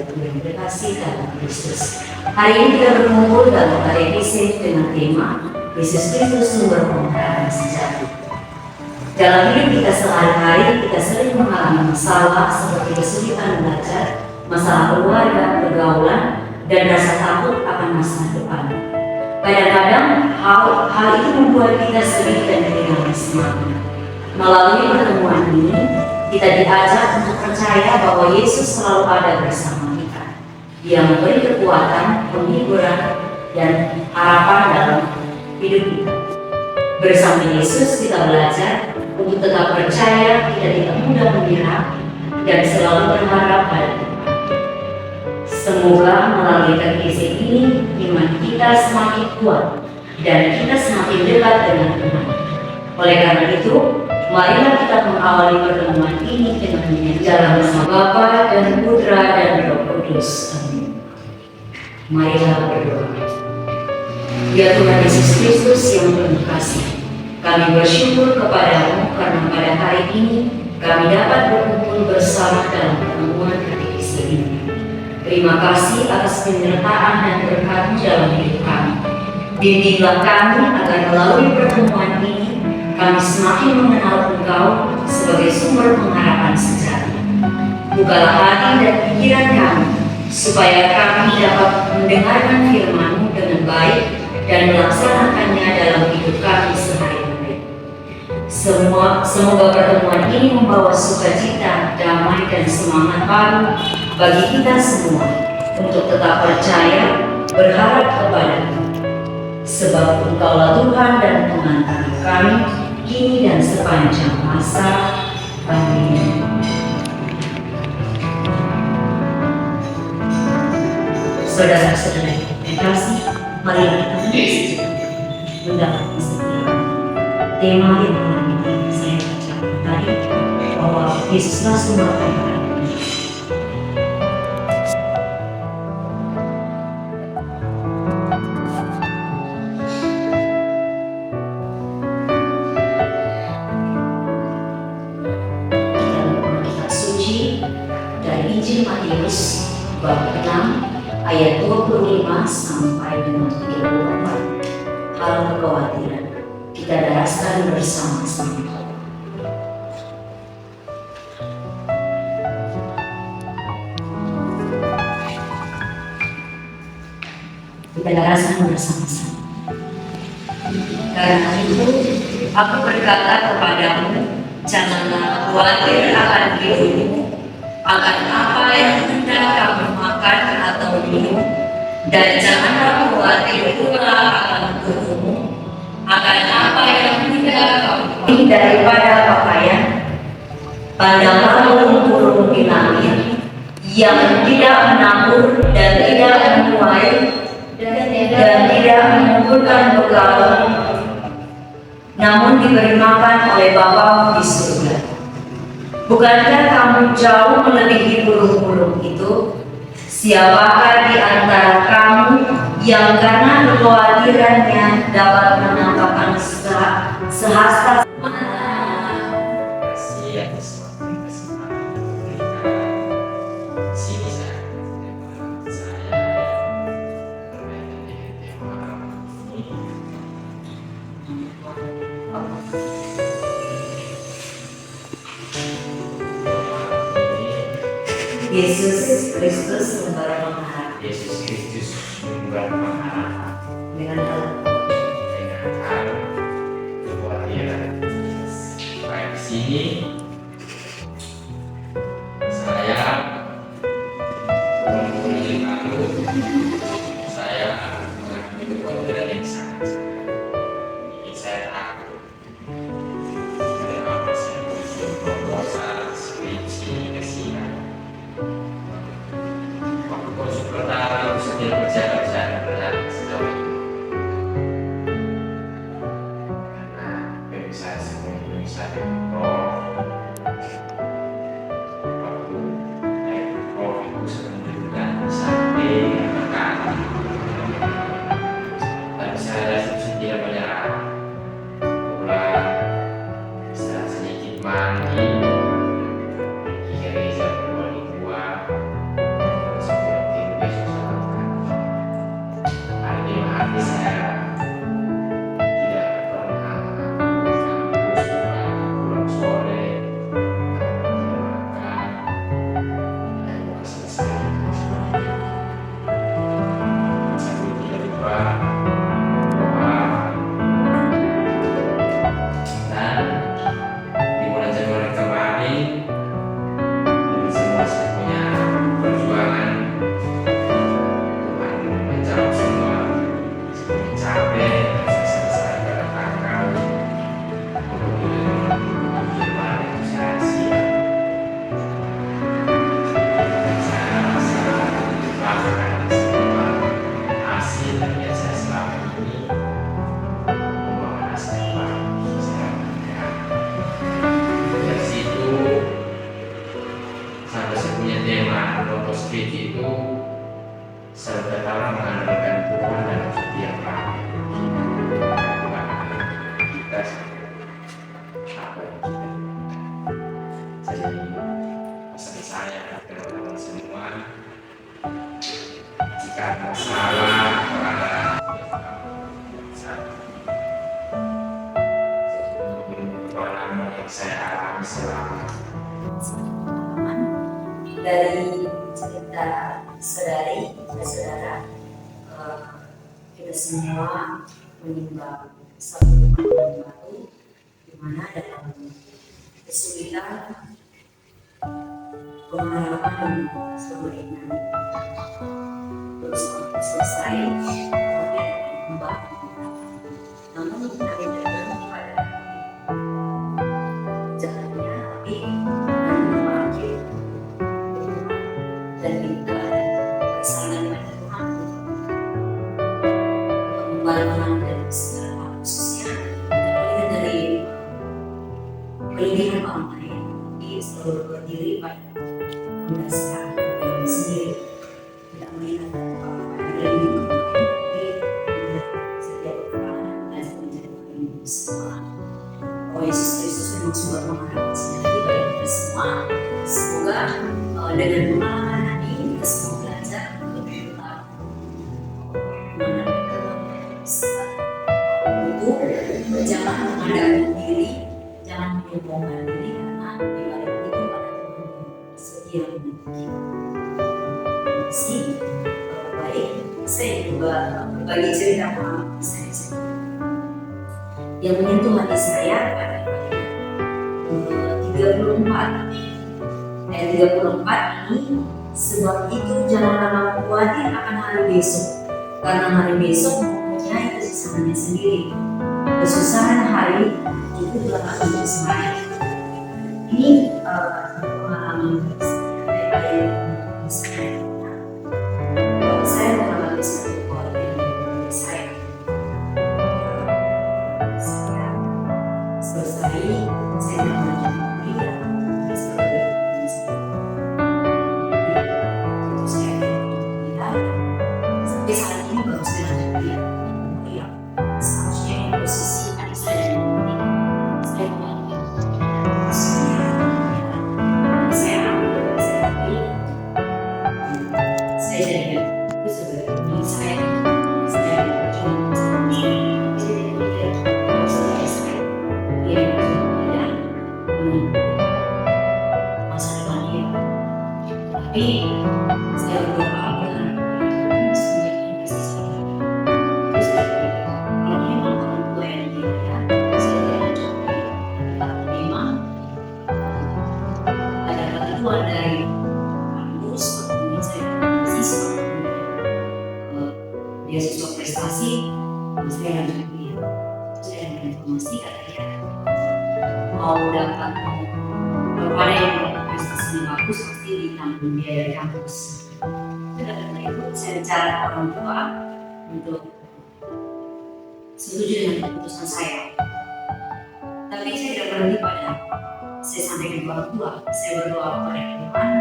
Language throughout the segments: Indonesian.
saudaraku yang berkasih dalam Kristus. Hari ini kita berkumpul dalam katekisme dengan tema Yesus Kristus sumber pengharapan sejati. Dalam hidup kita sehari-hari, kita sering mengalami masalah seperti kesulitan belajar, masalah keluarga, pergaulan, dan rasa takut akan masa depan. Kadang-kadang hal itu membuat kita sedih dan kehilangan semangat. Melalui pertemuan ini, kita diajak untuk percaya bahwa Yesus selalu ada bersama kita. Dia memberi kekuatan, penghiburan, dan harapan dalam hidup kita. Bersama Yesus kita belajar untuk tetap percaya, kita tidak mudah menyerah, dan selalu berharap pada Tuhan. Semoga melalui katekisme ini, iman kita semakin kuat, dan kita semakin dekat dengan Tuhan. Oleh karena itu, marilah kita mengawali pertemuan ini dengan dalam nama Bapa dan Putra dan Roh Kudus. Amin. Marilah berdoa. Ya Tuhan Yesus Kristus yang penuh kasih, kami bersyukur kepadamu karena pada hari ini kami dapat berkumpul bersama dalam pertemuan katekisme ini. Terima kasih atas penyertaan dan berkat-Mu dalam hidup kami. Bimbinglah kami agar melalui pertemuan ini kami semakin mengenal Engkau sebagai sumber pengharapan sejati. Bukalah hati dan pikiran kami, supaya kami dapat mendengarkan firman-Mu dengan baik dan melaksanakannya dalam hidup kami sehari-hari. Semoga pertemuan ini membawa sukacita, damai, dan semangat baru bagi kita semua untuk tetap percaya, berharap kepada-Mu. Sebab Engkaulah Tuhan dan pengantara kami, kini dan sepanjang masa. Amin. Saudara-saudara yang terkasih, mari kita mendapat kesetiaan. Tema yang telah saya bacakan tadi, bahwa Yesuslah sumber pengharapan. Matius bab 6 ayat 25 sampai dengan 34. Hal kekhawatiran kita daraskan bersama-sama. Kita daraskan bersama-sama. Karena itu aku berkata kepadamu, janganlah khawatir akan hidupmu, akan apa yang hendak kamu makan atau minum, dan janganlah khawatir pula akan tubuhmu, akan apa yang hendak kamu pakai. Daripada pakaian, pandanglah burung-burung di langit yang tidak menabur dan tidak menuai dan tidak mengumpulkan bekal, namun diberi makan oleh Bapa-Mu di surga. Bukankah kamu jauh melebihi burung-burung itu? Siapakah di antara kamu yang karena kekhawatirannya dapat menampakkan sehasta Yesus Kristus sumber pengharapan. Yesus Kristus sumber pengharapan. Dengan hal kekhawatiran. Baik, di sini saya menggunakan lalu saya mengalami kekhawatiran yang sangat bikin saya takut. Karena saya berdosa skripsi kesian. Pertama sedih berjalan sejauh ini karena bisa semua bisa waktu itu sebenarnya sampai makan tapi saya tidak menyerah pulang bisa sedikit mandi gereja 2 mingguan moto skripsi itu sebenarnya mengandalkan Tuhan dalam setiap hal. Kita apa yang kita lakukan. Jadi pesan saya kepada teman-teman semua, jika ada masalah atau ada pengalaman yang saya alami selama Pengalaman dari cerita saudari dan saudara, kita semua menimbang satu pengalaman baru di mana dalam kesulitan pengalaman selama ini terus selesai membantu. Namun kami datang pada jalannya, tapi dengan memakai dan minta kesayangan pada Tuhan untuk membantu dan segala khususnya kita melihat dari kelebihan orang lain, tapi selalu berdiri pada mendasar diri sendiri, tidak melihat apa-apa yang lebih tapi melihat setiap peperangan dan menjadi pemimpin semua. Oh Yesus Kristus memang sumber pengharapan sejati bagi kita semua. Semoga dengan pengalaman ini kita semua belajar untuk tetap mengenal itu, jangan mengandalkan diri, jangan menyombongkan diri, karena di balik itu ada Tuhan yang setia menyertai kita. Masih baik, saya juga berbagi cerita pengalaman saya sendiri yang menyentuh hati saya pada ayat 34 ini, sebab itu janganlah kamu khawatir akan hari besok, karena hari besok mempunyai kesusahannya sendiri. Kesusahan hari itu telah aku bersemangat. Ini pengalaman saya. Saya mengalami satu keluarga yang saya selesai, saya mengajar kuliah, sebagai itu saya kuliah sampai saat ini baru saya lanjut kuliah. Seharusnya yang posisi adik saya yang menikah, saya mengajar saya jadi itu sebagai ini saya masa depannya, tapi saya berdoa dengan semuanya investasi terus kalau memang orang tua yang dia saya memang ada bantuan dari kampus ataupun saya siswa beasiswa prestasi, saya lanjut kuliah. Saya informasi katanya mau dapat pada yang prestasinya bagus pasti ditanggung biaya dari kampus. Karena itu saya bicara ke orang tua untuk setuju dengan keputusan saya. Tapi saya tidak berhenti pada saya sampaikan ke orang tua. Saya berdoa kepada Tuhan,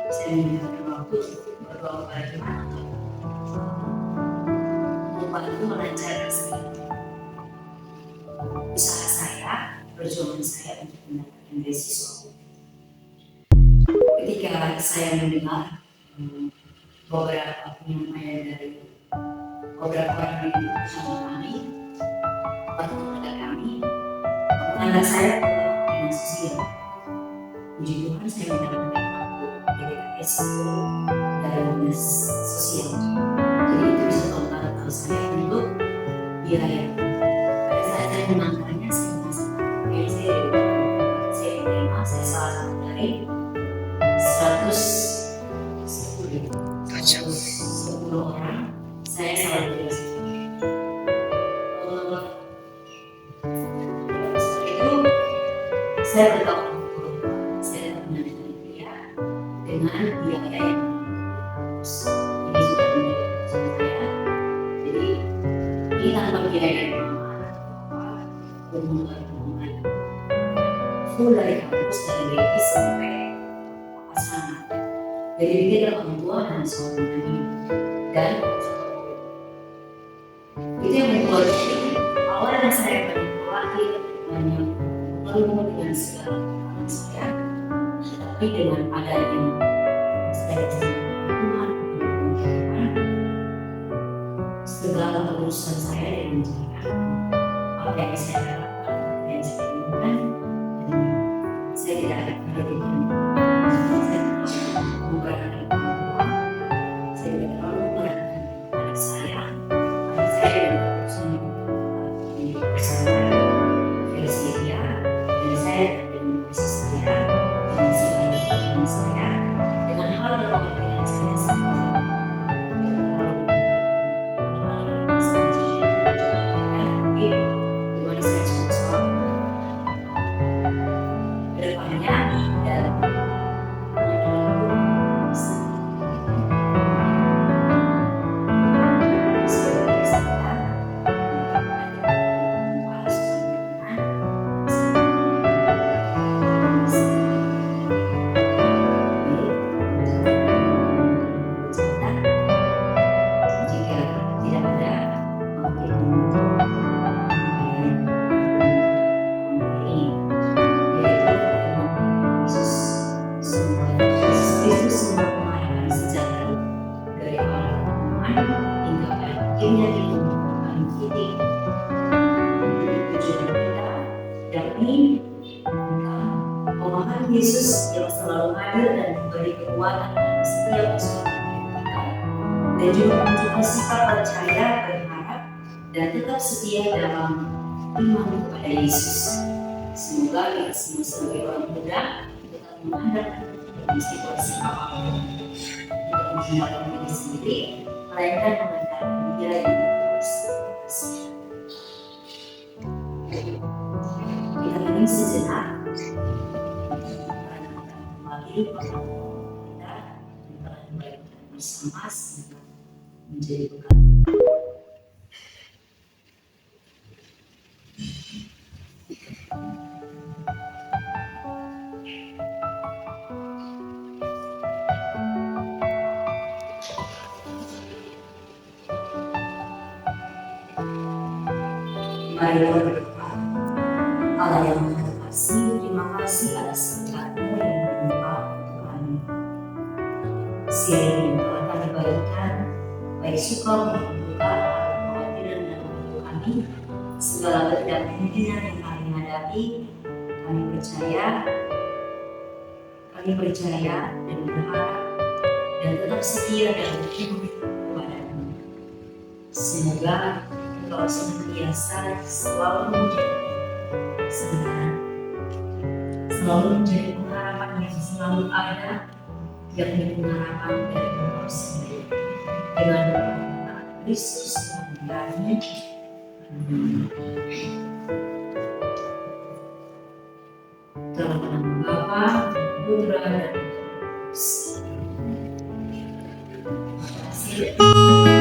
saya meminta waktu untuk berdoa kepada Tuhan untuk membantu melancarkan segala usaha saya, perjuangan saya untuk mendapatkan beasiswa. Ketika saya mendengar beberapa penyampaian dari beberapa orang yang bersama kami, teman kami, mengangkat saya ke dinas sosial. Puji Tuhan, saya mendapatkan waktu DKS dari dinas sosial. Jadi itu bisa total saya untuk biaya. Pada saat saya menangkannya, saya merasa saya terima, saya salah satu dari 110 orang, saya salah satu. Setelah itu saya tetap melanjutkan kuliah dengan biaya yang ini sudah menjadi keputusan saya. Jadi ini tanpa biaya dari mama atau hubungan full dari kampus dari BI sampai pasangan. Jadi bikin orang tua dan seorang ini dan itu yang membuat awalnya saya khawatir banyak mengeluh dengan segala kekurangan saya, tapi dengan adanya saya Tuhan segala urusan saya dilancarkan, apa yang saya harapkan, apa yang saya inginkan, dan saya tidak akan berlebihan. Saya memperhatikan Tuhan, saya tidak terlalu memperhatikan anak saya yang berurusan di perusahaan versi dia, dan saya dengan versi saya, dengan segala saya, dengan hal yang memperhatikan saya sendiri. Akhirnya ditemukan titik tujuan kita, yakni pemahaman Yesus yang selalu hadir dan memberi kekuatan dalam setiap persoalan kita, dan juga menunjukkan sikap percaya, berharap, dan tetap setia dalam iman kepada Yesus. Semoga kita semua sebagai orang muda tetap menghadapi dalam situasi apapun, tidak mengandalkan diri sendiri, melainkan mengandalkan Dia yang berkuasa. Kita hening sejenak karena kita kembali pada kita dan kembali bersama sehingga menjadi bekal. Mari berdoa. Allah yang Maha Kasih, terima kasih atas berkat-Mu yang berlimpah untuk kami. Siang ini telah kami bagikan, baik suka maupun duka, kekhawatiran dan hidup kami, segala ketidakmungkinan yang kami hadapi, kami percaya dan berharap dan tetap setia dalam iman kepada-Mu. Semoga Engkau senantiasa selalu menjadi kesenangan, selalu menjadi pengharapan yang selalu ada, yakni pengharapan dari Engkau sendiri. Dengan doa Kristus Tuhan kami. Dalam nama Bapa, Putra dan Roh Kudus. Terima kasih.